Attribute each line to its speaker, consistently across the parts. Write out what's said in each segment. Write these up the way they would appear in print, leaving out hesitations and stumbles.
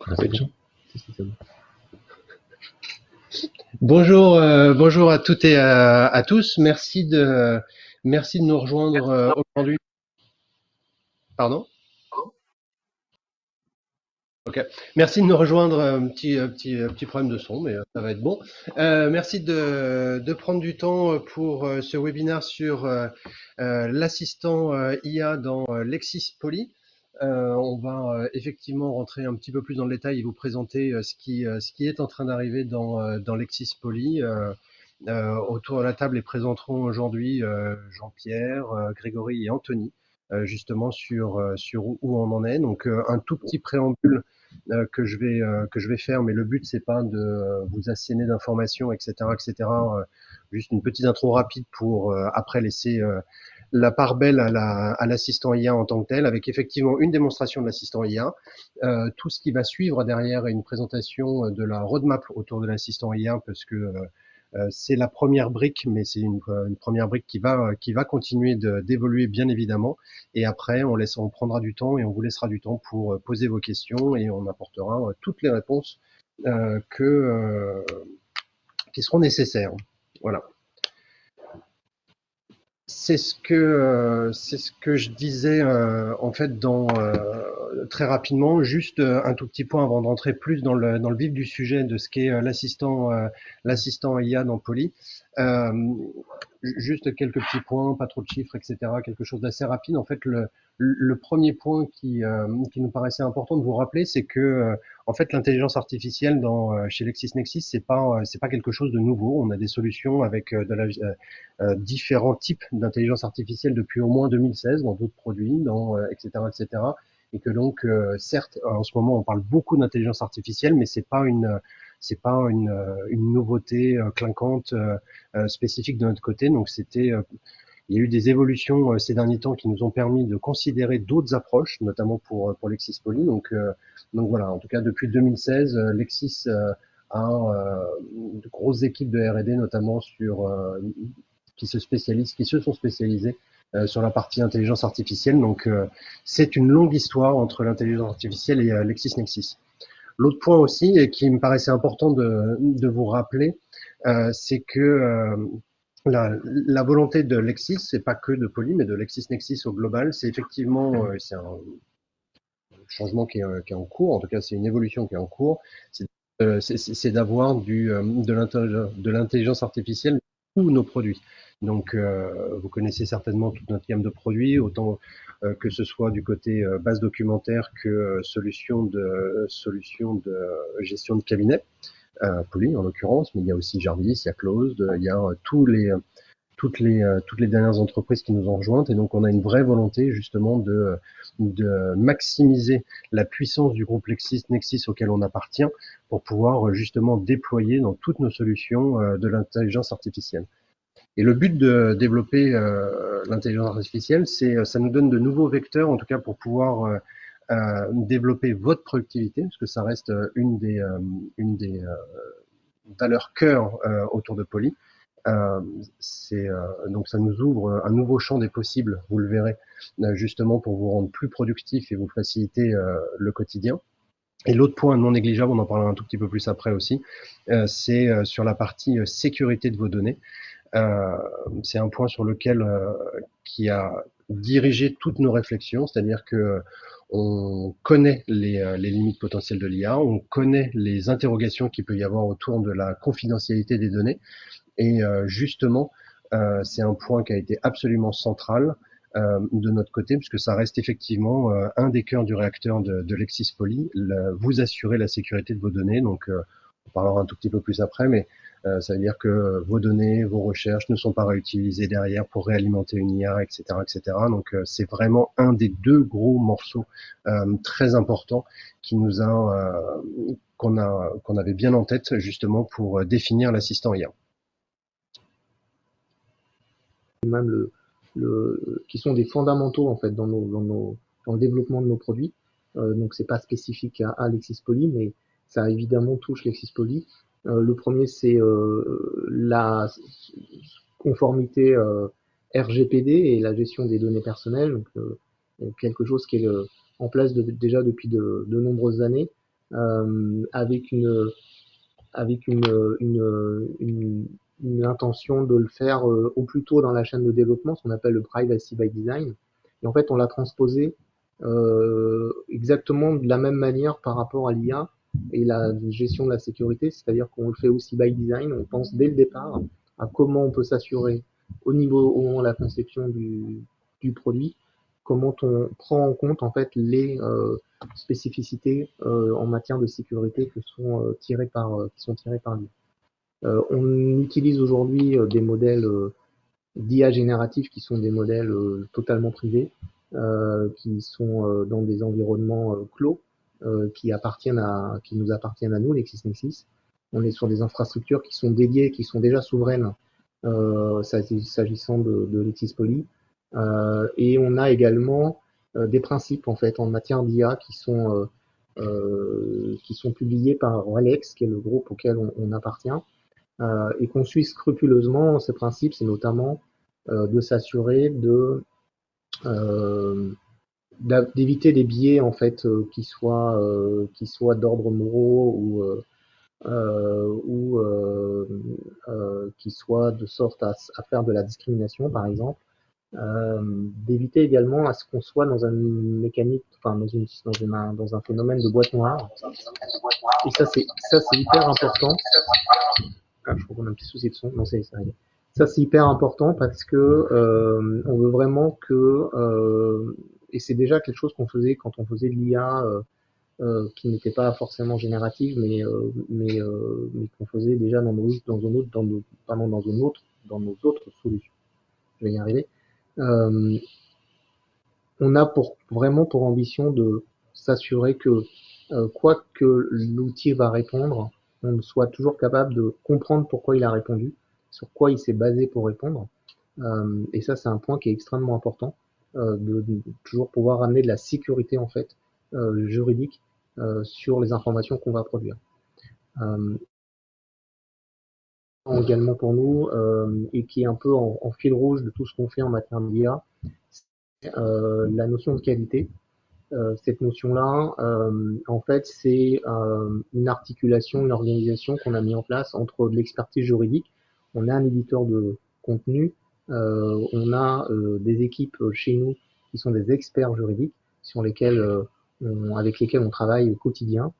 Speaker 1: Réflexion.
Speaker 2: C'est bon.
Speaker 3: Bonjour, bonjour à toutes et à tous. Merci de nous rejoindre aujourd'hui. Pardon? Ok. Merci de nous rejoindre. Petit problème de son, mais ça va être bon. Merci de prendre du temps pour ce webinaire sur l'assistant IA dans Lexis Poly. On va effectivement rentrer un petit peu plus dans le détail et vous présenter ce qui est en train d'arriver dans Lexis Poly. Autour de la table, les présenteront aujourd'hui Jean-Pierre, Grégory et Anthony, justement sur où on en est. Donc un tout petit préambule que je vais faire, mais le but c'est pas de vous asséner d'informations, etc., etc. Juste une petite intro rapide pour après laisser la part belle à l'assistant IA en tant que tel, avec effectivement une démonstration de l'assistant IA, tout ce qui va suivre derrière une présentation de la roadmap autour de l'assistant IA, parce que c'est la première brique, mais c'est une première brique qui va continuer d'évoluer bien évidemment. Et après, on prendra du temps et on vous laissera du temps pour poser vos questions et on apportera toutes les réponses qui seront nécessaires. Voilà. C'est ce que je disais en fait très rapidement, juste un tout petit point avant d'entrer plus dans le vif du sujet de ce qu'est l'assistant IA dans Poly. Euh, Juste quelques petits points, pas trop de chiffres, etc. Quelque chose d'assez rapide. En fait, le premier point qui nous paraissait important de vous rappeler, c'est que en fait l'intelligence artificielle chez LexisNexis, c'est pas quelque chose de nouveau. On a des solutions avec différents types d'intelligence artificielle depuis au moins 2016 dans d'autres produits, etc., etc. Et que donc, certes, en ce moment, on parle beaucoup d'intelligence artificielle, mais c'est pas une nouveauté clinquante spécifique de notre côté. Donc, il y a eu des évolutions ces derniers temps qui nous ont permis de considérer d'autres approches, notamment pour Lexis Poly. Donc voilà, en tout cas depuis 2016, Lexis a de grosses équipes de R&D, notamment qui se sont spécialisés sur la partie intelligence artificielle. Donc c'est une longue histoire entre l'intelligence artificielle et LexisNexis. L'autre point aussi, et qui me paraissait important de vous rappeler, c'est que la volonté de Lexis, c'est pas que de Poly, mais de LexisNexis au global, c'est effectivement c'est un changement qui est en cours, en tout cas c'est une évolution qui est en cours, c'est d'avoir de l'intelligence artificielle dans tous nos produits. Donc vous connaissez certainement toute notre gamme de produits, autant que ce soit du côté base documentaire que solution de gestion de cabinet, Poly en l'occurrence, mais il y a aussi Jarvis, il y a Closed, il y a toutes les dernières entreprises qui nous ont rejointes, et donc on a une vraie volonté justement de maximiser la puissance du groupe LexisNexis auquel on appartient pour pouvoir justement déployer dans toutes nos solutions de l'intelligence artificielle. Et le but de développer l'intelligence artificielle, ça nous donne de nouveaux vecteurs, en tout cas pour pouvoir développer votre productivité, parce que ça reste une des valeurs cœur autour de Poly. Donc ça nous ouvre un nouveau champ des possibles, vous le verrez, justement pour vous rendre plus productif et vous faciliter le quotidien. Et l'autre point non négligeable, on en parlera un tout petit peu plus après aussi, c'est sur la partie sécurité de vos données. C'est un point sur lequel qui a dirigé toutes nos réflexions, c'est-à-dire que on connaît les limites potentielles de l'IA, on connaît les interrogations qu'il peut y avoir autour de la confidentialité des données, et justement, c'est un point qui a été absolument central de notre côté, puisque ça reste effectivement un des cœurs du réacteur de Lexis Poly, vous assurer la sécurité de vos données. Donc, on parlera un tout petit peu plus après, mais ça veut dire que vos données, vos recherches ne sont pas réutilisées derrière pour réalimenter une IA, etc., etc. Donc, c'est vraiment un des deux gros morceaux très importants qui nous a qu'on avait bien en tête justement pour définir l'assistant IA.
Speaker 2: Même qui sont des fondamentaux en fait dans le développement de nos produits. Donc c'est pas spécifique à Lexis Poly, mais ça évidemment touche Lexis Poly. Le premier c'est la conformité RGPD et la gestion des données personnelles, donc quelque chose qui est en place déjà depuis de nombreuses années, avec une intention de le faire au plus tôt dans la chaîne de développement, ce qu'on appelle le privacy by design. Et en fait, on l'a transposé exactement de la même manière par rapport à l'IA et la gestion de la sécurité, c'est-à-dire qu'on le fait aussi by design, on pense dès le départ à comment on peut s'assurer au moment de la conception du produit, comment on prend en compte en fait les spécificités en matière de sécurité qui sont tirées par lui. On utilise aujourd'hui des modèles d'IA génératifs qui sont des modèles totalement privés, qui sont dans des environnements clos, qui nous appartiennent à nous, LexisNexis. On est sur des infrastructures qui sont dédiées, qui sont déjà souveraines, s'agissant de LexisPoly. Et on a également des principes en fait en matière d'IA qui sont publiés par Relex, qui est le groupe auquel on appartient, et qu'on suit scrupuleusement ces principes, c'est notamment de s'assurer euh, d'éviter des biais en fait qui soient d'ordre moraux qui soient de sorte à faire de la discrimination par exemple, d'éviter également à ce qu'on soit dans un mécanique, enfin dans un phénomène de boîte noire. Et ça c'est hyper important. Ah, je crois qu'on a un petit souci de son. Non, c'est arrivé. Ça, c'est hyper important parce que on veut vraiment que, et c'est déjà quelque chose qu'on faisait quand on faisait de l'IA qui n'était pas forcément générative, mais qu'on faisait déjà dans nos autres solutions. Je vais y arriver. Euh, on a vraiment pour ambition de s'assurer que quoi que l'outil va répondre, on soit toujours capable de comprendre pourquoi il a répondu, sur quoi il s'est basé pour répondre. Et ça, c'est un point qui est extrêmement important, de toujours pouvoir amener de la sécurité en fait juridique sur les informations qu'on va produire. Euh, Également pour nous, et qui est un peu en fil rouge de tout ce qu'on fait en matière d'IA, c'est la notion de qualité. Cette notion-là, en fait, c'est une articulation, une organisation qu'on a mis en place entre de l'expertise juridique. On a un éditeur de contenu, on a des équipes chez nous qui sont des experts juridiques, avec lesquels on travaille au quotidien.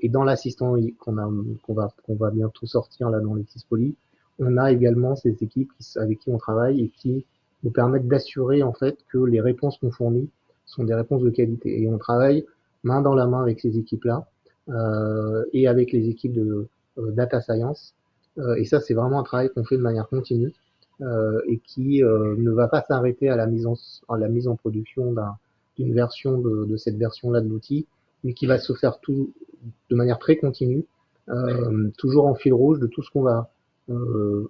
Speaker 2: Et dans l'assistant qu'on va bientôt sortir là dans l'Exispoly, on a également ces équipes avec qui on travaille et qui nous permettent d'assurer en fait que les réponses qu'on fournit sont des réponses de qualité. Et on travaille main dans la main avec ces équipes-là et avec les équipes de data science. Et ça, c'est vraiment un travail qu'on fait de manière continue et qui ne va pas s'arrêter à à la mise en production d'une version de cette version-là de l'outil, mais qui va se faire tout de manière très continue, toujours en fil rouge de tout ce qu'on va euh,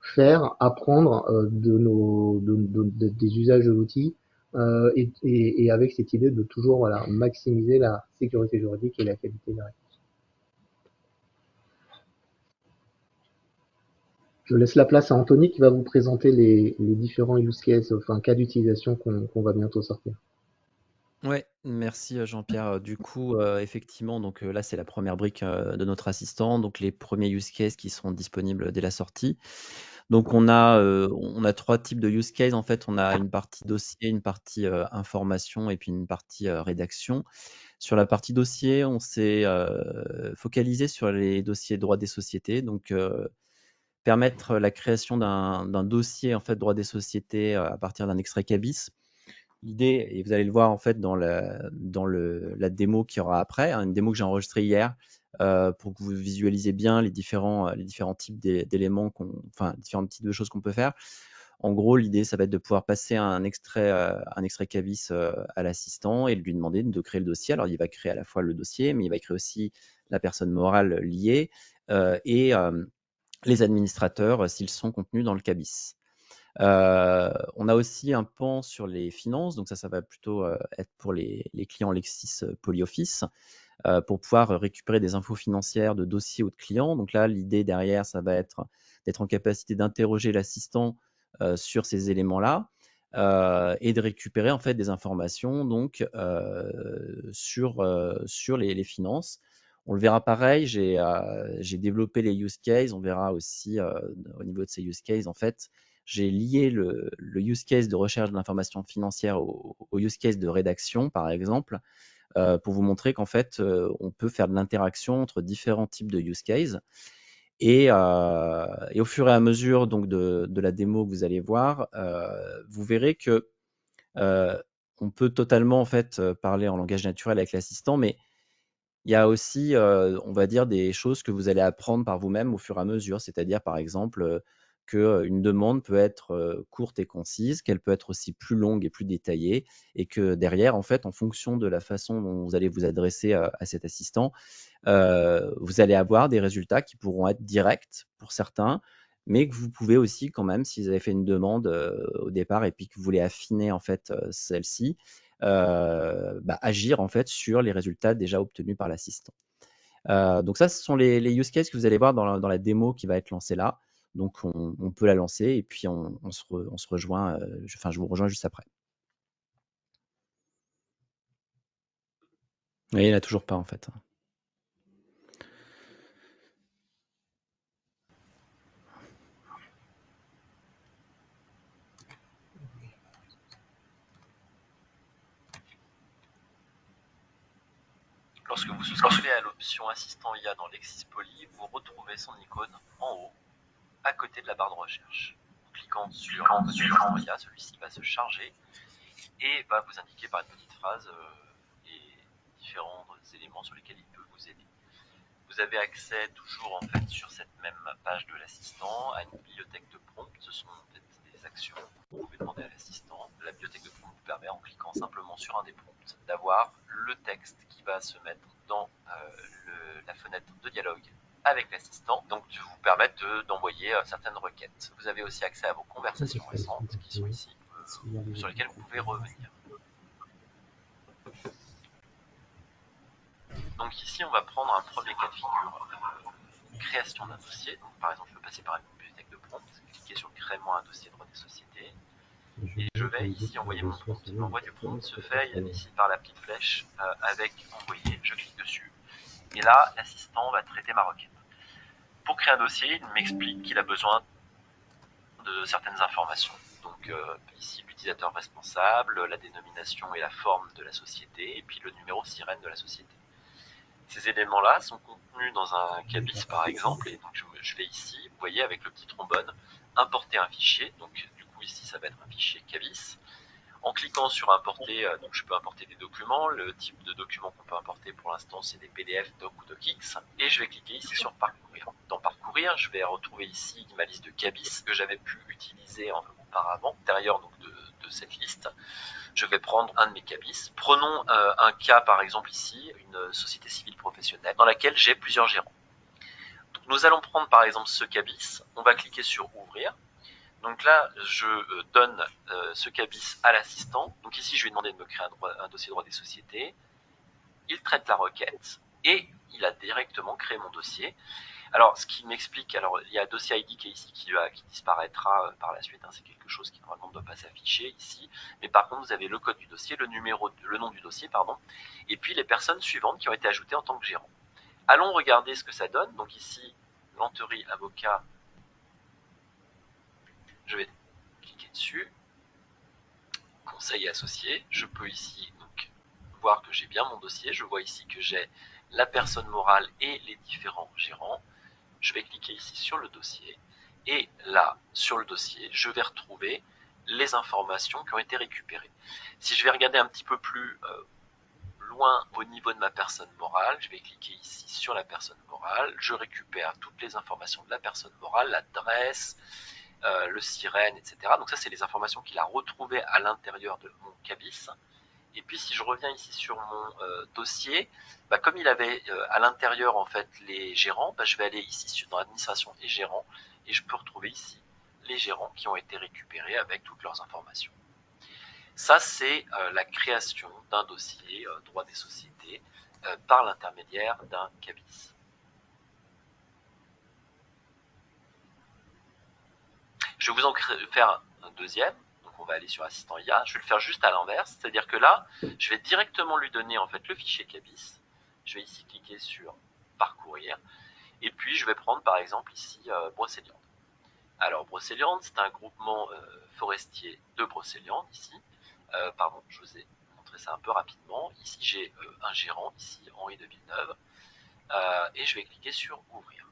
Speaker 2: faire, apprendre des usages de l'outil, et avec cette idée de toujours voilà, maximiser la sécurité juridique et la qualité des réponses. Je laisse la place à Anthony qui va vous présenter les différents use cases, enfin cas d'utilisation qu'on va bientôt sortir.
Speaker 1: Ouais, merci Jean-Pierre. Du coup, effectivement, donc là, c'est la première brique de notre assistant, donc les premiers use cases qui seront disponibles dès la sortie. Donc on a trois types de use cases. En fait, on a une partie dossier, une partie information et puis une partie rédaction. Sur la partie dossier, on s'est focalisé sur les dossiers droits des sociétés. Donc permettre la création d'un dossier en fait droit des sociétés à partir d'un extrait CABIS. L'idée, et vous allez le voir en fait la démo qu'il y aura après, hein, une démo que j'ai enregistrée hier pour que vous visualisez bien les différents types d'éléments, enfin différents types de choses qu'on peut faire. En gros, l'idée, ça va être de pouvoir passer un extrait CABIS à l'assistant et de lui demander de créer le dossier. Alors, il va créer à la fois le dossier, mais il va créer aussi la personne morale liée et les administrateurs s'ils sont contenus dans le CABIS. On a aussi un pan sur les finances, donc ça va plutôt être pour les clients Lexis PolyOffice, pour pouvoir récupérer des infos financières de dossiers ou de clients. Donc là, l'idée derrière, ça va être d'être en capacité d'interroger l'assistant sur ces éléments-là, et de récupérer en fait des informations donc sur les finances. On le verra pareil, j'ai développé les use cases, on verra aussi au niveau de ces use cases, en fait, j'ai lié le use case de recherche d'informations financières au use case de rédaction, par exemple, pour vous montrer qu'en fait, on peut faire de l'interaction entre différents types de use cases. Et au fur et à mesure donc de la démo que vous allez voir, vous verrez que on peut totalement en fait parler en langage naturel avec l'assistant, mais il y a aussi, on va dire, des choses que vous allez apprendre par vous-même au fur et à mesure. C'est-à-dire, par exemple, qu'une demande peut être courte et concise, qu'elle peut être aussi plus longue et plus détaillée, et que derrière, en fait, en fonction de la façon dont vous allez vous adresser à cet assistant, vous allez avoir des résultats qui pourront être directs pour certains, mais que vous pouvez aussi quand même, si vous avez fait une demande au départ et puis que vous voulez affiner en fait celle-ci, agir en fait sur les résultats déjà obtenus par l'assistant. Donc ça, ce sont les use cases que vous allez voir dans la démo qui va être lancée là. Donc on peut la lancer et puis on se rejoint, je vous rejoins juste après. Oui, il n'y en a toujours pas en fait.
Speaker 4: Lorsque vous souscrivez à l'option Assistant IA dans Lexis Poly, vous retrouvez son icône en haut, à côté de la barre de recherche. En cliquant sur Assistant IA, celui-ci va se charger et va vous indiquer par une petite phrase les différents éléments sur lesquels il peut vous aider. Vous avez accès toujours en fait sur cette même page de l'assistant à une bibliothèque de prompts. Ce sont en fait des actions que vous pouvez demander à l'assistant. La bibliothèque de prompts vous permet, en cliquant simplement sur un des prompts, d'avoir le texte qui va se mettre dans la fenêtre de dialogue avec l'assistant, donc de vous permettre d'envoyer certaines requêtes. Vous avez aussi accès à vos conversations récentes qui sont ici, sur lesquelles vous pouvez revenir. Donc ici, on va prendre un premier cas de figure, création d'un dossier. Donc par exemple, je peux passer par une bibliothèque de prompt, cliquer sur créer-moi un dossier droit des sociétés, et je vais ici envoyer mon prompt. L'envoi du prompt se fait ici par la petite flèche avec envoyer, je clique dessus, et là, l'assistant va traiter ma requête. Pour créer un dossier, il m'explique qu'il a besoin de certaines informations. Donc ici, l'utilisateur responsable, la dénomination et la forme de la société, et puis le numéro sirène de la société. Ces éléments-là sont contenus dans un cabis par exemple, et donc je vais ici, vous voyez, avec le petit trombone, importer un fichier. Donc du coup ici ça va être un fichier cabis. En cliquant sur importer, donc je peux importer des documents. Le type de document qu'on peut importer pour l'instant c'est des PDF, doc ou docx, et je vais cliquer ici sur parcourir. Dans parcourir, je vais retrouver ici ma liste de cabis que j'avais pu utiliser auparavant, à l'intérieur donc de cette liste. Je vais prendre un de mes cabis. Prenons un cas par exemple ici, une société civile professionnelle dans laquelle j'ai plusieurs gérants. Donc, nous allons prendre par exemple ce cabis, on va cliquer sur ouvrir. Donc là, je donne ce cabis à l'assistant. Donc ici, je lui ai demandé de me créer un dossier droit des sociétés. Il traite la requête et il a directement créé mon dossier. Alors, ce qui m'explique, alors il y a dossier ID qui est ici qui disparaîtra par la suite, hein, c'est quelque chose qui normalement ne doit pas s'afficher ici, mais par contre vous avez le code du dossier, le nom du dossier, pardon, et puis les personnes suivantes qui ont été ajoutées en tant que gérant. Allons regarder ce que ça donne. Donc ici, Lanterie avocat, je vais cliquer dessus, conseil associé, je peux ici donc voir que j'ai bien mon dossier, je vois ici que j'ai la personne morale et les différents gérants. Je vais cliquer ici sur le dossier et là, sur le dossier, je vais retrouver les informations qui ont été récupérées. Si je vais regarder un petit peu plus loin au niveau de ma personne morale, je vais cliquer ici sur la personne morale, je récupère toutes les informations de la personne morale, l'adresse, le sirène, etc. Donc ça, c'est les informations qu'il a retrouvées à l'intérieur de mon cabis. Et puis si je reviens ici sur mon dossier, comme il avait à l'intérieur en fait les gérants, je vais aller ici dans administration et gérants et je peux retrouver ici les gérants qui ont été récupérés avec toutes leurs informations. Ça c'est la création d'un dossier droit des sociétés par l'intermédiaire d'un cabis. Je vais vous en faire un deuxième. Donc on va aller sur assistant IA, je vais le faire juste à l'inverse, c'est-à-dire que là, je vais directement lui donner en fait le fichier CABIS. Je vais ici cliquer sur parcourir, et puis je vais prendre par exemple ici Brocéliande. Alors Brocéliande, c'est un groupement forestier de Brocéliande ici. Pardon, je vous ai montré ça un peu rapidement. Ici j'ai un gérant, ici Henri de Villeneuve, et je vais cliquer sur ouvrir.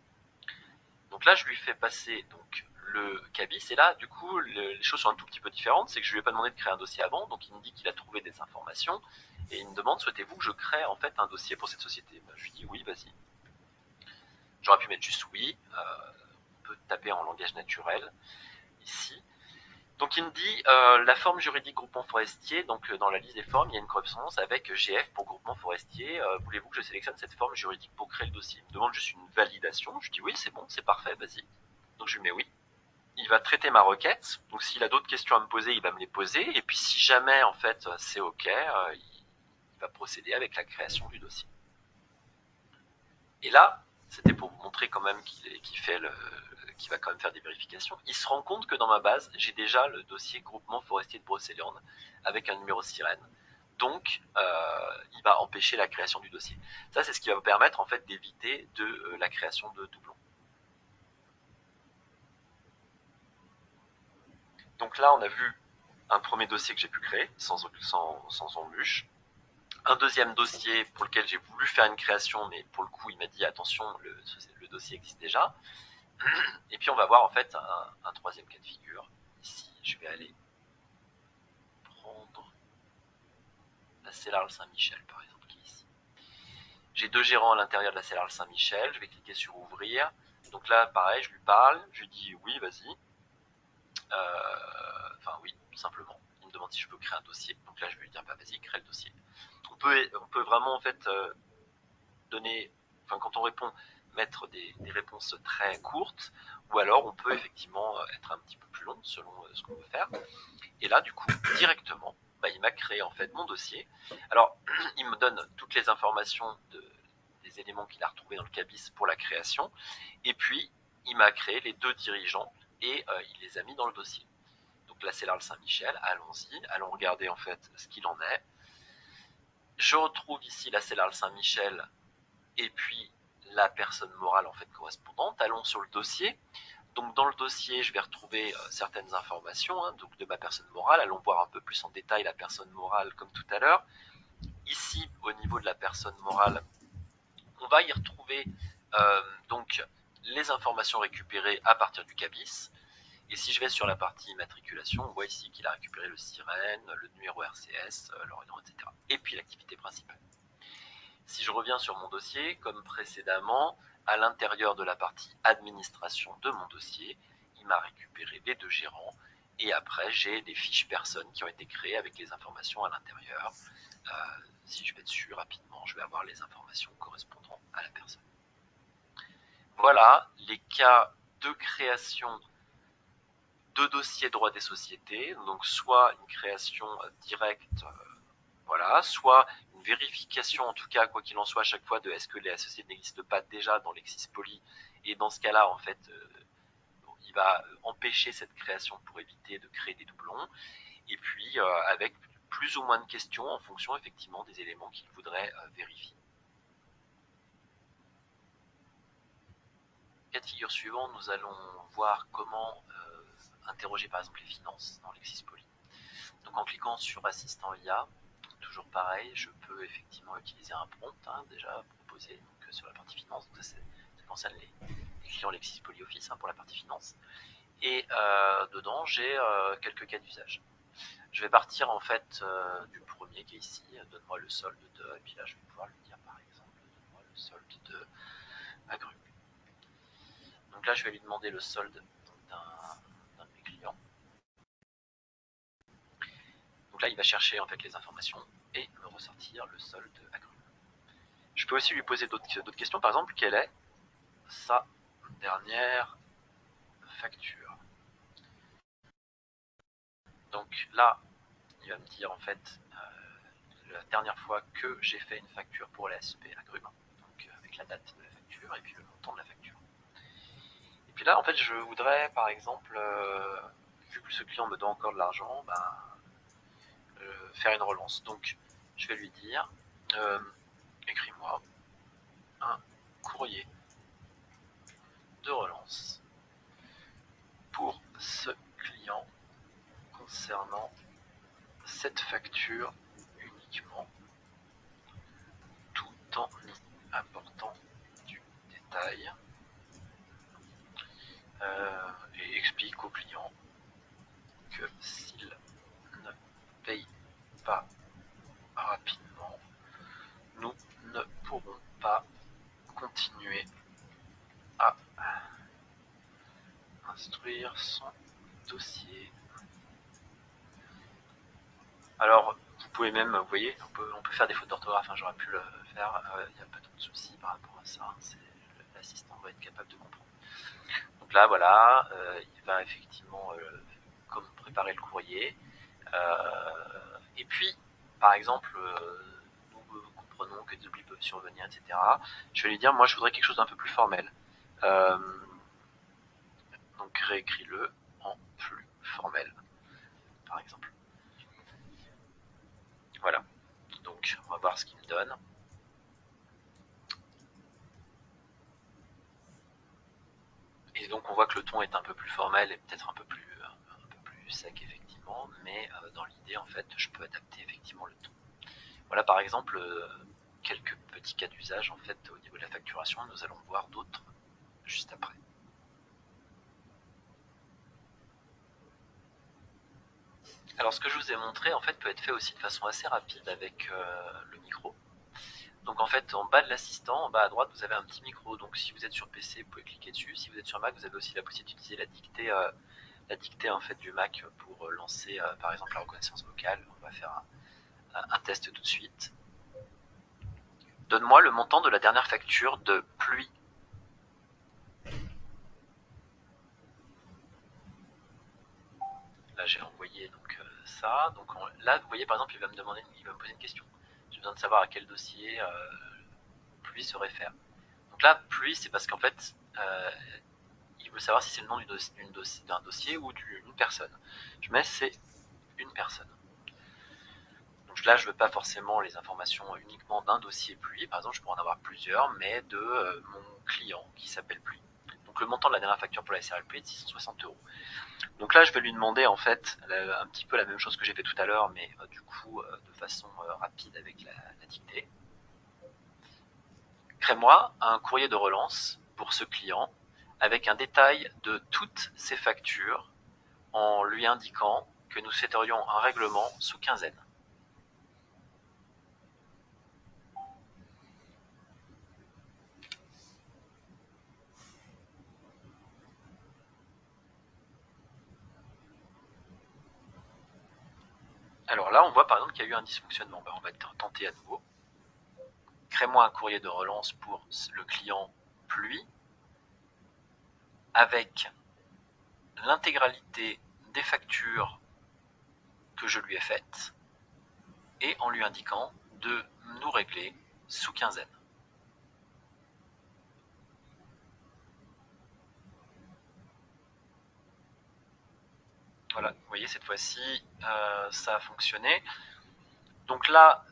Speaker 4: Donc là je lui fais passer donc le CABIS, et là du coup les choses sont un tout petit peu différentes, c'est que je lui ai pas demandé de créer un dossier avant, donc il me dit qu'il a trouvé des informations, et il me demande souhaitez-vous que je crée en fait un dossier pour cette société. Je lui dis oui, vas-y. J'aurais pu mettre juste oui, on peut taper en langage naturel ici. Donc il me dit la forme juridique groupement forestier, donc dans la liste des formes, il y a une correspondance avec GF pour groupement forestier. Voulez-vous que je sélectionne cette forme juridique pour créer le dossier? Il me demande juste une validation. Je dis oui, c'est bon, c'est parfait, vas-y. Donc je lui mets oui. Il va traiter ma requête. Donc s'il a d'autres questions à me poser, il va me les poser. Et puis si jamais en fait c'est OK, il va procéder avec la création du dossier. Et là, c'était pour vous montrer quand même qu'il va quand même faire des vérifications. Il se rend compte que dans ma base, j'ai déjà le dossier groupement forestier de Brocéliande avec un numéro sirène. Donc, il va empêcher la création du dossier. Ça, c'est ce qui va vous permettre en fait d'éviter la création de doublons. Donc là, on a vu un premier dossier que j'ai pu créer sans embûche. Un deuxième dossier pour lequel j'ai voulu faire une création, mais pour le coup, il m'a dit attention, le dossier existe déjà. Et puis on va voir en fait un troisième cas de figure. Ici, je vais aller prendre la Célarle Saint-Michel par exemple, qui est ici. J'ai deux gérants à l'intérieur de la Célarle Saint-Michel, je vais cliquer sur ouvrir. Donc là, pareil, je lui parle, je lui dis oui, vas-y. Enfin oui, tout simplement. Il me demande si je peux créer un dossier. Donc là, je vais lui dire bah vas-y, crée le dossier. On peut vraiment en fait donner, enfin quand on répond, mettre des réponses très courtes, ou alors on peut effectivement être un petit peu plus long selon ce qu'on veut faire. Et là, du coup, directement, bah, il m'a créé en fait mon dossier. Alors, il me donne toutes les informations des éléments qu'il a retrouvés dans le CABIS pour la création, et puis il m'a créé les deux dirigeants et il les a mis dans le dossier. Donc là, c'est Célarle Saint-Michel, allons-y, allons regarder en fait ce qu'il en est. Je retrouve ici la Célarle Saint-Michel et puis la personne morale en fait correspondante. Allons sur le dossier. Donc dans le dossier, je vais retrouver certaines informations donc de ma personne morale. Allons voir un peu plus en détail la personne morale comme tout à l'heure. Ici, au niveau de la personne morale, on va y retrouver donc les informations récupérées à partir du CABIS. Et si je vais sur la partie immatriculation, on voit ici qu'il a récupéré le sirène, le numéro RCS, l'ordre, etc. Et puis l'activité principale. Si je reviens sur mon dossier, comme précédemment, à l'intérieur de la partie administration de mon dossier, il m'a récupéré les deux gérants, et après j'ai des fiches personnes qui ont été créées avec les informations à l'intérieur. Si je vais dessus rapidement, je vais avoir les informations correspondant à la personne. Voilà les cas de création de dossiers droit des sociétés, donc soit une création directe, voilà, soit une vérification, en tout cas, quoi qu'il en soit, à chaque fois, de est-ce que les associés n'existent pas déjà dans l'Exispoly, et dans ce cas-là, en fait, il va empêcher cette création pour éviter de créer des doublons, et puis avec plus ou moins de questions en fonction, effectivement, des éléments qu'il voudrait vérifier. Cas de figure suivant, nous allons voir comment interroger, par exemple, les finances dans l'Exispoly. Donc en cliquant sur Assistant IA, toujours pareil, je peux effectivement utiliser un prompt déjà proposé donc, sur la partie finance. Donc ça concerne les clients Lexispoly Office pour la partie finance. Et dedans, j'ai quelques cas d'usage. Je vais partir en fait du premier qui est ici, donne-moi le solde de, et puis là je vais pouvoir lui dire par exemple, donne-moi le solde de Agru. Donc là je vais lui demander le solde d'un de mes clients. Donc là il va chercher en fait les informations et me ressortir le solde Agru. Je peux aussi lui poser d'autres questions, par exemple, quelle est sa dernière facture. Donc là, il va me dire en fait la dernière fois que j'ai fait une facture pour la SP Agrumes, donc avec la date de la facture et puis le montant de la facture. Et puis là, en fait, je voudrais par exemple vu que ce client me doit encore de l'argent, faire une relance. Donc je vais lui dire, écris-moi un courrier de relance pour ce client concernant cette facture uniquement, tout en y apportant du détail, et explique au client que s'il ne paye pas rapidement, nous ne pourrons pas continuer à instruire son dossier. Alors, vous pouvez même, vous voyez, on peut faire des fautes d'orthographe, hein, j'aurais pu le faire, il n'y a pas de souci par rapport à ça, l'assistant va être capable de comprendre. Donc là, voilà, il va effectivement comme préparer le courrier. Et puis, par exemple, nous comprenons que des oublis peuvent survenir, etc. Je vais lui dire, moi, je voudrais quelque chose d'un peu plus formel. Donc, réécris-le en plus formel, par exemple. Voilà. Donc, on va voir ce qu'il me donne. Et donc, on voit que le ton est un peu plus formel et peut-être un peu plus sec, effectivement. Mais dans l'idée, en fait, je peux adapter effectivement le ton. Voilà, par exemple, quelques petits cas d'usage, en fait, au niveau de la facturation. Nous allons voir d'autres juste après. Alors, ce que je vous ai montré, en fait, peut être fait aussi de façon assez rapide avec le micro. Donc, en fait, en bas de l'assistant, en bas à droite, vous avez un petit micro. Donc, si vous êtes sur PC, vous pouvez cliquer dessus. Si vous êtes sur Mac, vous avez aussi la possibilité d'utiliser la dictée en fait du Mac pour lancer, par exemple, la reconnaissance vocale. On va faire un test tout de suite. Donne-moi le montant de la dernière facture de pluie. Là, j'ai envoyé donc ça. Donc là, vous voyez, par exemple, il va me poser une question. J'ai besoin de savoir à quel dossier pluie se réfère. Donc là, pluie, c'est parce qu'en fait, il veut savoir si c'est le nom d'un dossier ou d'une personne. Je mets c'est une personne. Donc là, je ne veux pas forcément les informations uniquement d'un dossier pluie. Par exemple, je pourrais en avoir plusieurs, mais de mon client qui s'appelle pluie. Donc le montant de la dernière facture pour la SRL pluie est de 660 €. Donc là, je vais lui demander en fait un petit peu la même chose que j'ai fait tout à l'heure, mais du coup de façon rapide avec la dictée. Crée-moi un courrier de relance pour ce client avec un détail de toutes ses factures en lui indiquant que nous souhaiterions un règlement sous quinzaine. Alors là, on voit par exemple qu'il y a eu un dysfonctionnement. On va tenter à nouveau. Crée-moi un courrier de relance pour le client pluie avec l'intégralité des factures que je lui ai faites et en lui indiquant de nous régler sous quinzaine. Voilà, vous voyez, cette fois-ci, ça a fonctionné. Donc là,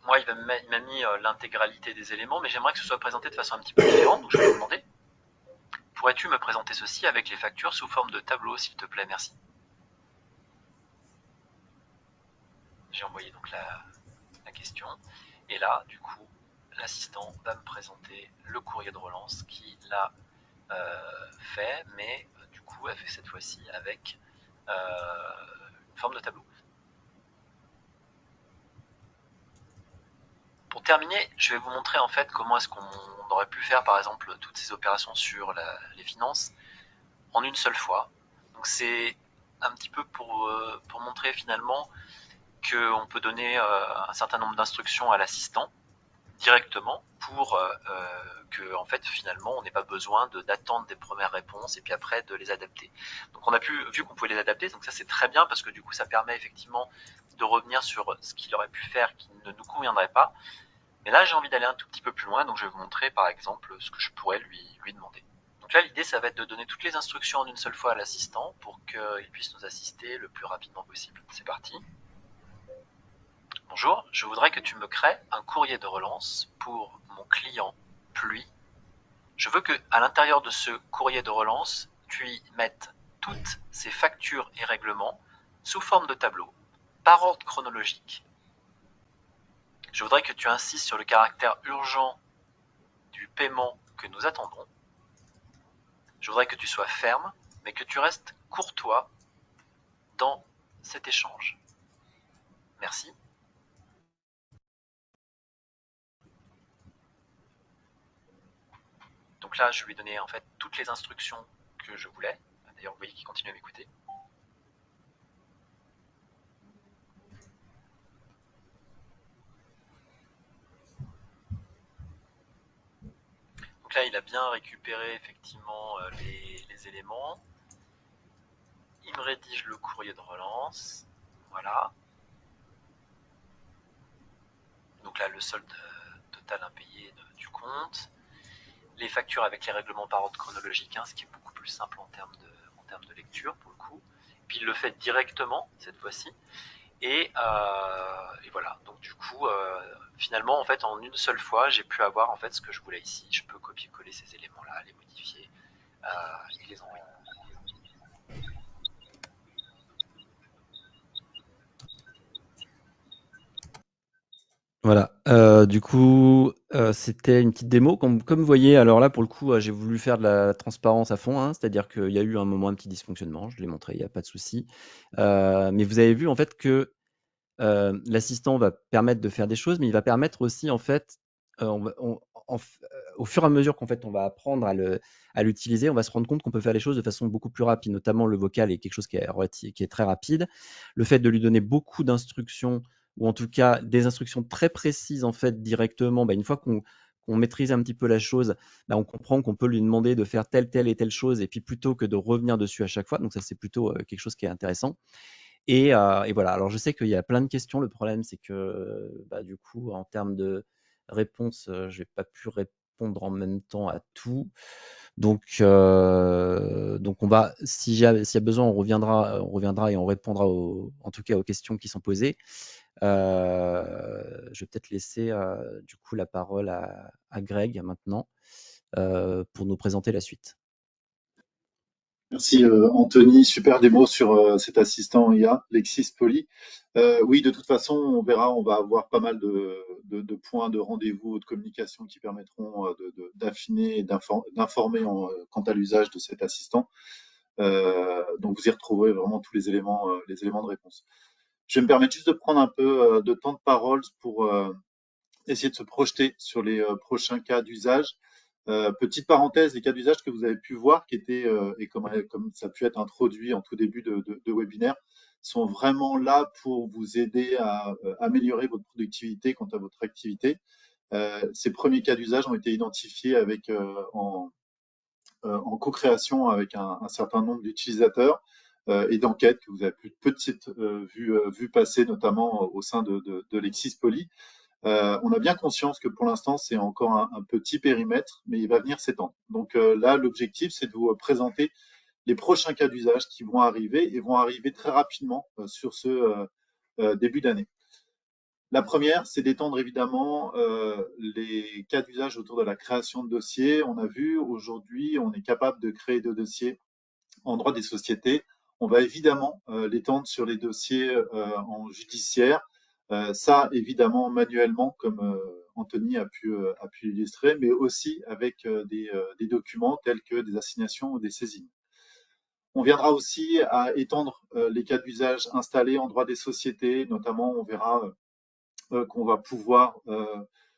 Speaker 4: moi, il m'a mis l'intégralité des éléments, mais j'aimerais que ce soit présenté de façon un petit peu différente. Donc je vais vous demander, pourrais-tu me présenter ceci avec les factures sous forme de tableau, s'il te plaît, merci. J'ai envoyé donc la question. Et là, du coup, l'assistant va me présenter le courrier de relance qu'il a fait, mais du coup, elle fait cette fois-ci avec une forme de tableau. Pour terminer, je vais vous montrer en fait comment est-ce qu'on aurait pu faire par exemple toutes ces opérations sur les finances en une seule fois. Donc c'est un petit peu pour montrer finalement qu'on peut donner un certain nombre d'instructions à l'assistant directement pour que en fait finalement on n'ait pas besoin d'attendre des premières réponses et puis après de les adapter. Donc on a vu qu'on pouvait les adapter, donc ça c'est très bien parce que du coup ça permet effectivement de revenir sur ce qu'il aurait pu faire qui ne nous conviendrait pas. Mais là j'ai envie d'aller un tout petit peu plus loin, donc je vais vous montrer par exemple ce que je pourrais lui demander. Donc Donc là, l'idée, ça va être de donner toutes les instructions en une seule fois à l'assistant pour qu'il puisse nous assister le plus rapidement possible. C'est parti. Bonjour, je voudrais que tu me crées un courrier de relance pour mon client Pluie. Je veux que, à l'intérieur de ce courrier de relance, tu y mettes toutes ces factures et règlements sous forme de tableau, par ordre chronologique. Je voudrais que tu insistes sur le caractère urgent du paiement que nous attendons. Je voudrais que tu sois ferme, mais que tu restes courtois dans cet échange. Merci. Donc là, je lui ai donné en fait toutes les instructions que je voulais. D'ailleurs, vous voyez qu'il continue à m'écouter. Donc là, il a bien récupéré effectivement les éléments. Il me rédige le courrier de relance. Voilà. Donc là, le solde total impayé du compte. Les factures avec les règlements par ordre chronologique, ce qui est beaucoup plus simple en termes de lecture pour le coup. Puis il le fait directement cette fois-ci. Et voilà. Donc du coup, finalement, en fait, en une seule fois, j'ai pu avoir en fait ce que je voulais ici. Je peux copier-coller ces éléments-là, les modifier et les envoyer.
Speaker 1: Voilà, du coup, c'était une petite démo. Comme vous voyez, alors là, pour le coup, j'ai voulu faire de la transparence à fond, hein, c'est-à-dire qu'il y a eu un moment, un petit dysfonctionnement, je l'ai montré, il n'y a pas de souci. Mais vous avez vu en fait que l'assistant va permettre de faire des choses, mais il va permettre aussi en fait, on va on en f au fur et à mesure qu'en fait on va apprendre à l'utiliser, on va se rendre compte qu'on peut faire les choses de façon beaucoup plus rapide. Notamment le vocal est quelque chose qui est très rapide. Le fait de lui donner beaucoup d'instructions ou en tout cas des instructions très précises en fait directement, une fois qu'on maîtrise un petit peu la chose, on comprend qu'on peut lui demander de faire telle et telle chose et puis plutôt que de revenir dessus à chaque fois. Donc ça, c'est plutôt, quelque chose qui est intéressant. Et voilà. Alors je sais qu'il y a plein de questions. Le problème, c'est que du coup, en termes de réponse, je n'ai pas pu répondre en même temps à tout. Donc on va, s'il y a besoin, on reviendra et on répondra en tout cas aux questions qui sont posées. Je vais peut-être laisser du coup la parole à Greg maintenant pour nous présenter la suite.
Speaker 5: Merci Anthony, super démo sur cet assistant IA, Lexis Poly. Oui, de toute façon, on verra, on va avoir pas mal de points de rendez-vous, de communication qui permettront d'affiner et d'informer quant à l'usage de cet assistant. Donc vous y retrouverez vraiment tous les éléments de réponse. Je vais me permettre juste de prendre un peu de temps de parole pour essayer de se projeter sur les prochains cas d'usage. Petite parenthèse, les cas d'usage que vous avez pu voir, qui étaient, et comme ça a pu être introduit en tout début de webinaire, sont vraiment là pour vous aider à améliorer votre productivité quant à votre activité. Ces premiers cas d'usage ont été identifiés en co-création avec un certain nombre d'utilisateurs et d'enquêtes que vous avez peut-être vu passer, notamment au sein de Lexis Poly. On a bien conscience que pour l'instant, c'est encore un petit périmètre, mais il va venir s'étendre. Donc là, l'objectif, c'est de vous présenter les prochains cas d'usage qui vont arriver et vont arriver très rapidement sur ce début d'année. La première, c'est d'étendre évidemment les cas d'usage autour de la création de dossiers. On a vu aujourd'hui, on est capable de créer des dossiers en droit des sociétés. On va évidemment l'étendre sur les dossiers en judiciaire. Ça, évidemment, manuellement, comme Anthony a pu illustrer, mais aussi avec des documents tels que des assignations ou des saisines. On viendra aussi à étendre les cas d'usage installés en droit des sociétés, notamment on verra qu'on va pouvoir,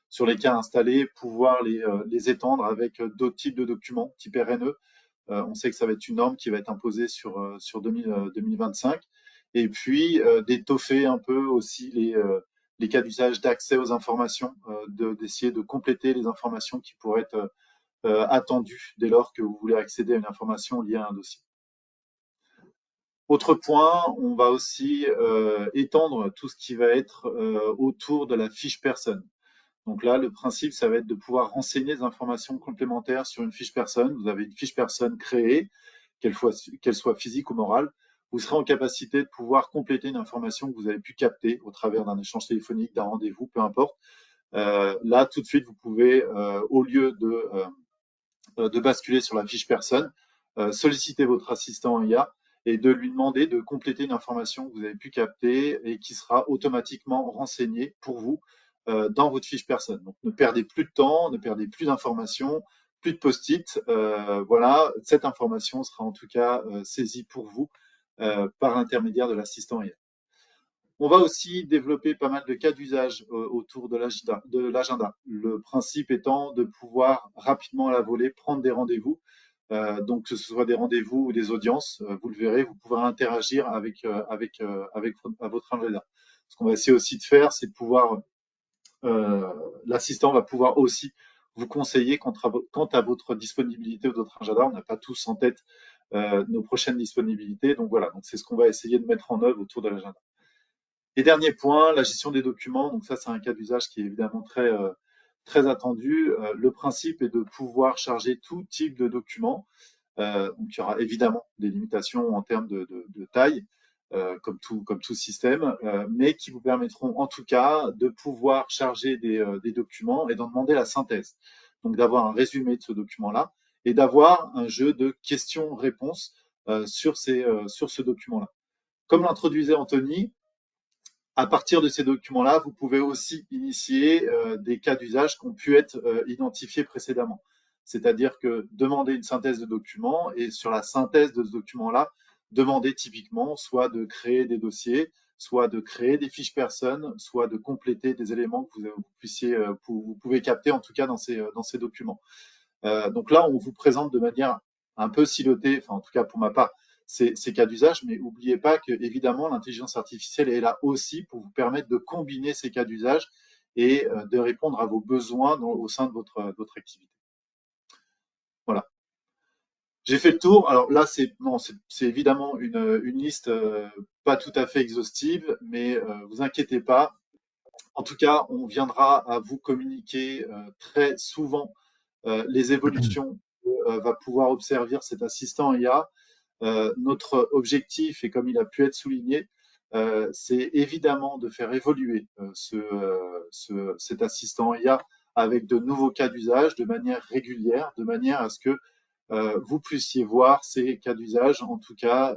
Speaker 5: sur les cas installés, pouvoir les étendre avec d'autres types de documents, type RNE. On sait que ça va être une norme qui va être imposée sur 2025. Et puis, d'étoffer un peu aussi les cas d'usage d'accès aux informations, d'essayer de compléter les informations qui pourraient être attendues dès lors que vous voulez accéder à une information liée à un dossier. Autre point, on va aussi étendre tout ce qui va être autour de la fiche personne. Donc là, le principe, ça va être de pouvoir renseigner des informations complémentaires sur une fiche personne. Vous avez une fiche personne créée, qu'elle soit physique ou morale. Vous serez en capacité de pouvoir compléter une information que vous avez pu capter au travers d'un échange téléphonique, d'un rendez-vous, peu importe. Là, tout de suite, vous pouvez, au lieu de basculer sur la fiche personne, solliciter votre assistant IA et de lui demander de compléter une information que vous avez pu capter et qui sera automatiquement renseignée pour vous dans votre fiche personne. Donc ne perdez plus de temps, ne perdez plus d'informations, plus de post-it. Voilà, cette information sera en tout cas saisie pour vous par l'intermédiaire de l'assistant IA. On va aussi développer pas mal de cas d'usage autour de l'agenda. Le principe étant de pouvoir rapidement à la volée prendre des rendez-vous. Donc que ce soit des rendez-vous ou des audiences, vous le verrez, vous pourrez interagir avec votre agenda. Ce qu'on va essayer aussi de faire, c'est de pouvoir l'assistant va pouvoir aussi vous conseiller quant à votre disponibilité ou d'autres agendas. On n'a pas tous en tête nos prochaines disponibilités. Donc voilà, donc c'est ce qu'on va essayer de mettre en œuvre autour de l'agenda. Et dernier point, la gestion des documents. Donc ça, c'est un cas d'usage qui est évidemment très attendu. Le principe est de pouvoir charger tout type de documents. Donc il y aura évidemment des limitations en termes de taille, comme tout système, mais qui vous permettront en tout cas de pouvoir charger des documents et d'en demander la synthèse. Donc d'avoir un résumé de ce document-là et d'avoir un jeu de questions-réponses sur ce document-là. Comme l'introduisait Anthony, à partir de ces documents-là, vous pouvez aussi initier des cas d'usage qui ont pu être identifiés précédemment. C'est-à-dire que demander une synthèse de document et sur la synthèse de ce document-là, demander typiquement soit de créer des dossiers, soit de créer des fiches personnes, soit de compléter des éléments que vous pouvez capter en tout cas dans ces documents. Donc là, on vous présente de manière un peu silotée, enfin en tout cas pour ma part, ces cas d'usage, mais n'oubliez pas que évidemment l'intelligence artificielle est là aussi pour vous permettre de combiner ces cas d'usage et de répondre à vos besoins au sein de votre activité. Voilà. J'ai fait le tour. Alors là, c'est évidemment une liste pas tout à fait exhaustive, mais vous inquiétez pas. En tout cas, on viendra à vous communiquer très souvent les évolutions que va pouvoir observer cet assistant IA. Notre objectif, et comme il a pu être souligné, c'est évidemment de faire évoluer cet assistant IA avec de nouveaux cas d'usage de manière régulière, de manière à ce que vous puissiez voir ces cas d'usage, en tout cas,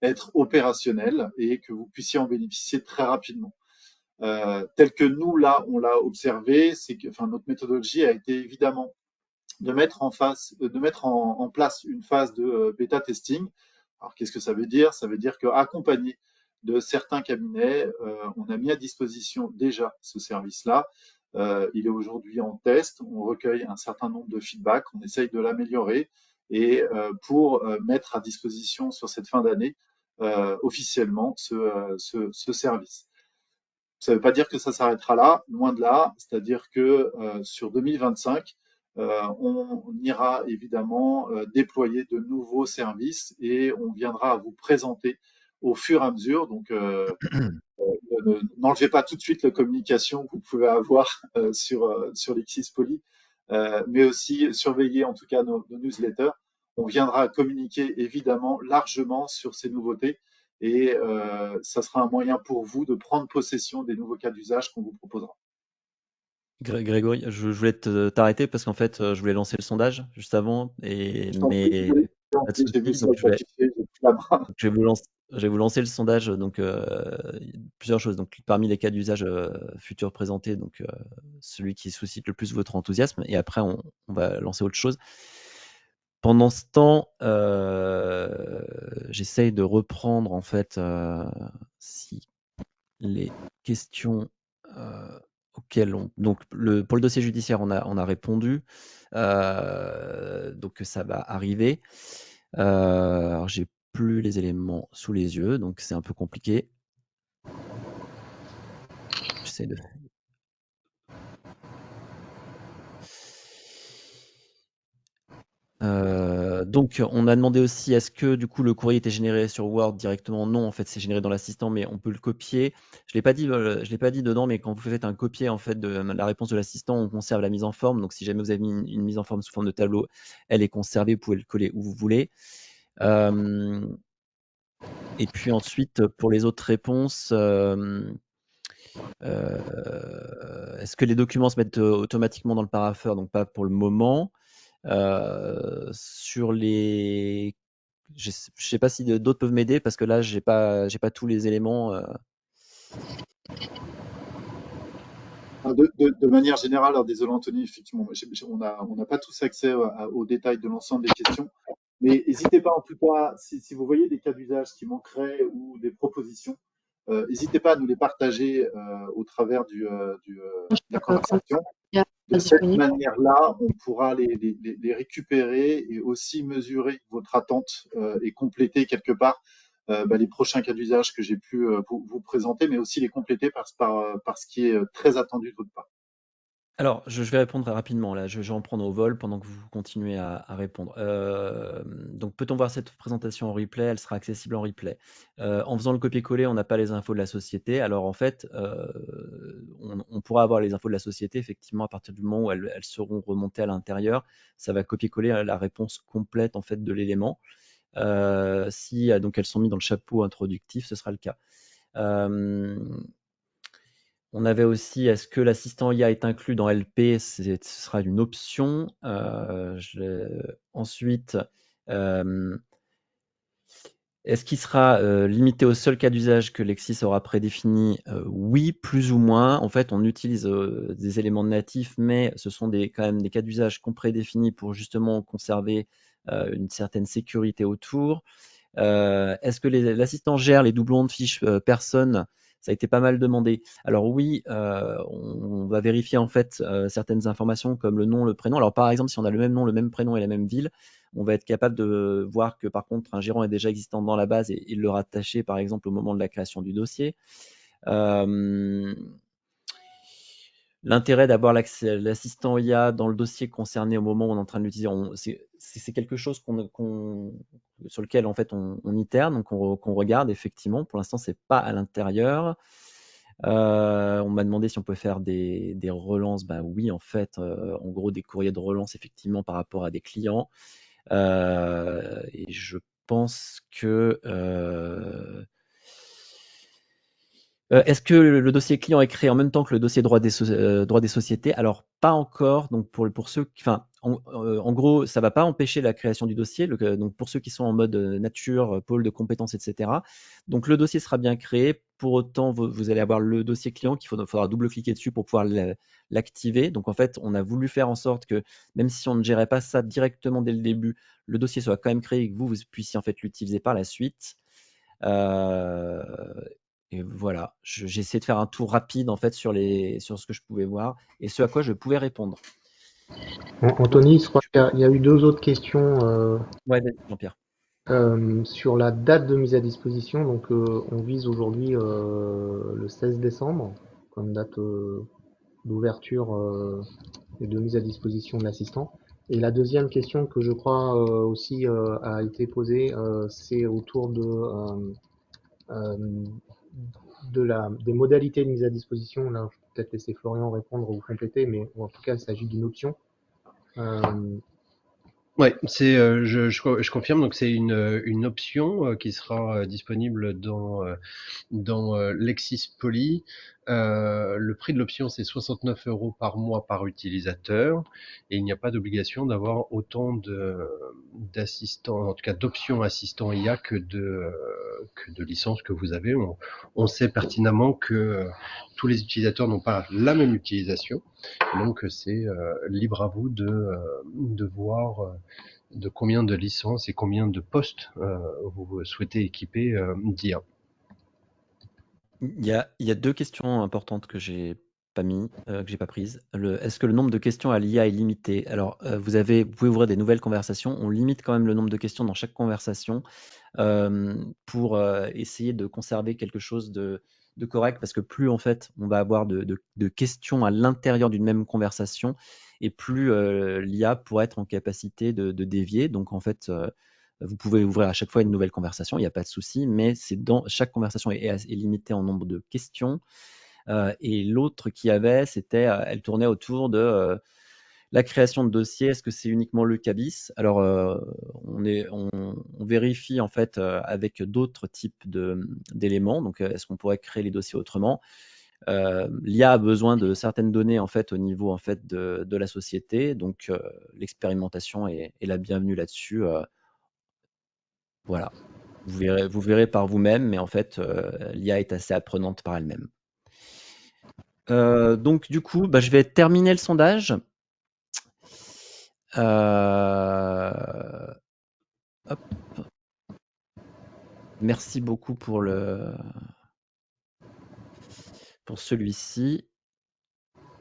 Speaker 5: être opérationnels et que vous puissiez en bénéficier très rapidement. Tel que nous, là, on l'a observé, c'est que notre méthodologie a été évidemment de mettre en place une phase de bêta testing. Alors, qu'est-ce que ça veut dire? Ça veut dire qu'accompagné de certains cabinets, on a mis à disposition déjà ce service-là. Il est aujourd'hui en test. On recueille un certain nombre de feedbacks. On essaye de l'améliorer et pour mettre à disposition sur cette fin d'année officiellement ce service. Ça ne veut pas dire que ça s'arrêtera là, loin de là. C'est-à-dire que sur 2025, on n'ira évidemment déployer de nouveaux services et on viendra à vous présenter au fur et à mesure. Donc, n'enlevez pas tout de suite la communication que vous pouvez avoir sur Lexis Poly, mais aussi surveillez en tout cas nos newsletters. On viendra communiquer évidemment largement sur ces nouveautés et ça sera un moyen pour vous de prendre possession des nouveaux cas d'usage qu'on vous proposera.
Speaker 1: Grégory, je voulais t'arrêter parce qu'en fait, je voulais lancer le sondage juste avant, mais pas de
Speaker 5: J'ai vu
Speaker 1: souci.
Speaker 5: ça
Speaker 1: Donc
Speaker 5: s'afficher, j'ai pris la main.
Speaker 1: je vais vous lancer le sondage. Donc plusieurs choses. Donc parmi les cas d'usage futurs présentés, donc celui qui suscite le plus votre enthousiasme, et après on va lancer autre chose. Pendant ce temps, j'essaye de reprendre en fait si les questions auxquelles donc pour le dossier judiciaire on a répondu, donc ça va arriver. Alors j'ai plus les éléments sous les yeux, donc c'est un peu compliqué. J'essaie de Donc, on a demandé aussi, est-ce que du coup le courrier était généré sur Word directement? Non, en fait, c'est généré dans l'assistant, mais on peut le copier. Je l'ai pas dit dedans, mais quand vous faites un copier en fait de la réponse de l'assistant, on conserve la mise en forme. Donc, si jamais vous avez mis une mise en forme sous forme de tableau, elle est conservée. Vous pouvez le coller où vous voulez. Et puis ensuite, pour les autres réponses, est-ce que les documents se mettent automatiquement dans le parapheur? Donc pas pour le moment. Sur les, je sais pas si d'autres peuvent m'aider parce que là j'ai pas tous les éléments.
Speaker 5: De manière générale, alors désolé Anthony, effectivement, on n'a pas tous accès aux détails de l'ensemble des questions, mais n'hésitez pas en tout cas, si vous voyez des cas d'usage qui manqueraient ou des propositions, n'hésitez pas à nous les partager au travers de la conversation. De cette manière-là, on pourra les récupérer et aussi mesurer votre attente et compléter quelque part les prochains cas d'usage que j'ai pu vous présenter, mais aussi les compléter par ce qui est très attendu de votre part.
Speaker 1: Alors, je vais répondre très rapidement là. Je vais en prendre au vol pendant que vous continuez à répondre. Donc, peut-on voir cette présentation en replay? Elle sera accessible en replay. En faisant le copier-coller, on n'a pas les infos de la société. Alors, en fait, on pourra avoir les infos de la société effectivement à partir du moment où elles seront remontées à l'intérieur. Ça va copier-coller la réponse complète en fait de l'élément. Si donc elles sont mises dans le chapeau introductif, ce sera le cas. On avait aussi, est-ce que l'assistant IA est inclus dans LP? Ce sera une option. Ensuite, est-ce qu'il sera limité au seul cas d'usage que Lexis aura prédéfini? Oui, plus ou moins. En fait, on utilise des éléments natifs, mais ce sont quand même des cas d'usage qu'on prédéfinit pour justement conserver une certaine sécurité autour. Est-ce que l'assistant gère les doublons de fiches personnes? Ça a été pas mal demandé. Alors oui, on va vérifier en fait certaines informations comme le nom, le prénom. Alors par exemple, si on a le même nom, le même prénom et la même ville, on va être capable de voir que par contre un gérant est déjà existant dans la base et le rattacher par exemple au moment de la création du dossier. L'intérêt d'avoir l'assistant IA dans le dossier concerné au moment où on est en train de l'utiliser, c'est quelque chose sur lequel en fait on itère, donc qu'on regarde effectivement. Pour l'instant, c'est pas à l'intérieur. On m'a demandé si on pouvait faire des relances. Bah oui, en fait, en gros des courriers de relance effectivement par rapport à des clients. Et je pense que est-ce que le dossier client est créé en même temps que le dossier droit des sociétés? Alors pas encore. Donc pour ceux, enfin en gros, ça va pas empêcher la création du dossier. Donc pour ceux qui sont en mode nature, pôle de compétences, etc. Donc le dossier sera bien créé. Pour autant, vous allez avoir le dossier client qu'il faudra double-cliquer dessus pour pouvoir l'activer. Donc en fait, on a voulu faire en sorte que même si on ne gérait pas ça directement dès le début, le dossier soit quand même créé et que vous puissiez en fait l'utiliser par la suite. Et voilà, j'ai essayé de faire un tour rapide en fait sur ce que je pouvais voir et ce à quoi je pouvais répondre.
Speaker 2: Anthony, je crois qu'il y a eu deux autres questions
Speaker 1: Ouais, vas-y, Jean-Pierre.
Speaker 2: sur la date de mise à disposition. Donc, on vise aujourd'hui le 16 décembre comme date d'ouverture et de mise à disposition de l'assistant. Et la deuxième question que je crois aussi a été posée, c'est autour euh, des modalités de mise à disposition. Là, je peux peut-être laisser Florian répondre ou compléter, mais en tout cas, il s'agit d'une option.
Speaker 3: Ouais, je confirme. Donc c'est une option qui sera disponible dans Lexis Poly. Le prix de l'option, c'est 69 € par mois par utilisateur, et il n'y a pas d'obligation d'avoir autant d'assistants, en tout cas d'options assistants IA que de licences que vous avez. On sait pertinemment que tous les utilisateurs n'ont pas la même utilisation, donc c'est libre à vous de voir de combien de licences et combien de postes vous souhaitez équiper d'IA.
Speaker 1: Il y a deux questions importantes que j'ai pas prises. Est-ce que le nombre de questions à l'IA est limité? Alors, vous pouvez ouvrir des nouvelles conversations. On limite quand même le nombre de questions dans chaque conversation pour essayer de conserver quelque chose de correct, parce que plus en fait on va avoir de questions à l'intérieur d'une même conversation, et plus l'IA pourrait être en capacité de dévier. Donc en fait, vous pouvez ouvrir à chaque fois une nouvelle conversation, il n'y a pas de souci, mais chaque conversation est limitée en nombre de questions. Et l'autre qu'il y avait, elle tournait autour de la création de dossiers. Est-ce que c'est uniquement le CABIS? Alors, on vérifie en fait avec d'autres types d'éléments. Donc, est-ce qu'on pourrait créer les dossiers autrement? L'IA a besoin de certaines données en fait au niveau en fait de la société. Donc, l'expérimentation est la bienvenue là-dessus. Voilà. Vous verrez par vous-même, mais en fait, l'IA est assez apprenante par elle-même. Donc du coup, je vais terminer le sondage. Hop. Merci beaucoup pour celui-ci.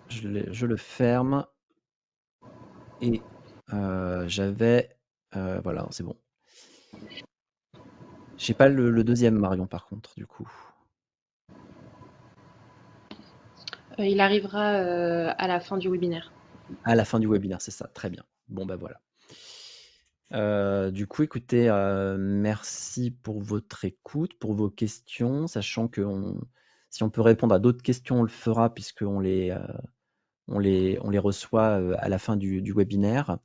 Speaker 1: Je le ferme. Et j'avais... voilà, c'est bon. J'ai pas le deuxième Marion par contre, du coup.
Speaker 6: Il arrivera à la fin du webinaire.
Speaker 1: À la fin du webinaire, c'est ça. Très bien. Bon, voilà. Du coup, écoutez, merci pour votre écoute, pour vos questions, sachant que si on peut répondre à d'autres questions, on le fera puisqu'on les reçoit à la fin du webinaire.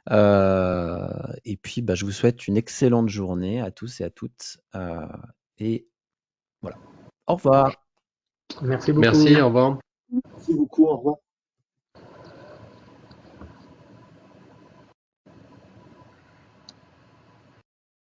Speaker 1: Et puis, je vous souhaite une excellente journée à tous et à toutes. Et voilà. Au revoir.
Speaker 2: Merci beaucoup.
Speaker 3: Merci, au revoir.
Speaker 5: Merci beaucoup, au revoir.